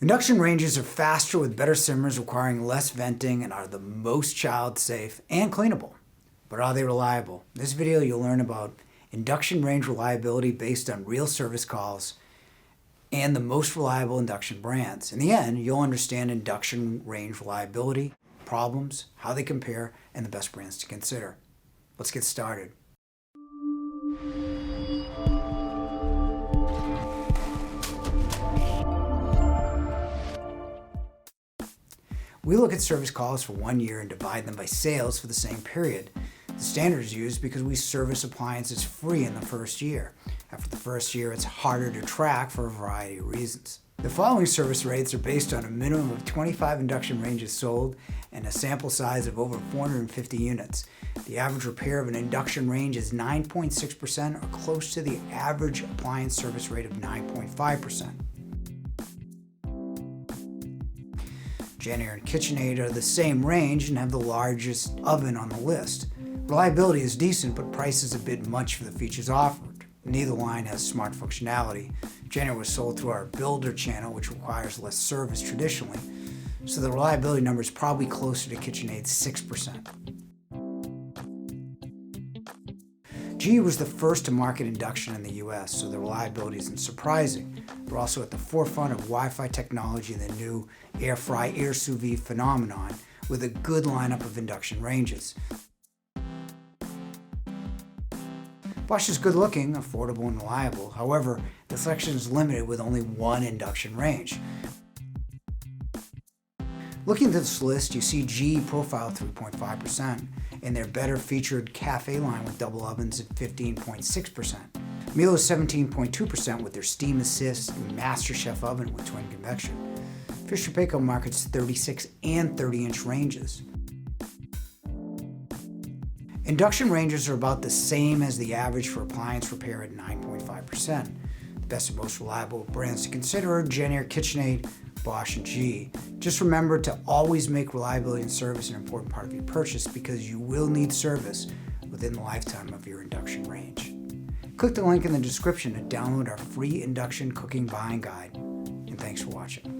Induction ranges are faster with better simmers requiring less venting and are the most child safe and cleanable. But are they reliable? In this video you'll learn about induction range reliability based on real service calls and the most reliable induction brands. In the end, you'll understand induction range reliability, problems, how they compare, and the best brands to consider. Let's get started. We look at service calls for 1 year and divide them by sales for the same period. The standard is used because we service appliances free in the first year. After the first year, it's harder to track for a variety of reasons. The following service rates are based on a minimum of 25 induction ranges sold and a sample size of over 450 units. The average repair of an induction range is 9.6% or close to the average appliance service rate of 9.5%. JennAir and KitchenAid are the same range and have the largest oven on the list. Reliability is decent, but price is a bit much for the features offered. Neither line has smart functionality. JennAir was sold through our builder channel, which requires less service traditionally, so the reliability number is probably closer to KitchenAid's 6%. GE was the first to market induction in the US, so the reliability isn't surprising. They're also at the forefront of Wi-Fi technology and the new air fry, air sous vide phenomenon with a good lineup of induction ranges. Bosch is good looking, affordable, and reliable. However, the selection is limited with only one induction range. Looking at this list, you see GE profile 3.5% and their better featured Cafe line with double ovens at 15.6%. Miele is 17.2% with their Steam Assist MasterChef oven with twin convection. Fisher-Paykel markets 36 and 30-inch ranges. Induction ranges are about the same as the average for appliance repair at 9.5%. The best and most reliable brands to consider are JennAir, KitchenAid, Bosch, and GE. Just remember to always make reliability and service an important part of your purchase because you will need service within the lifetime of your induction range. Click the link in the description to download our free induction cooking buying guide. And thanks for watching.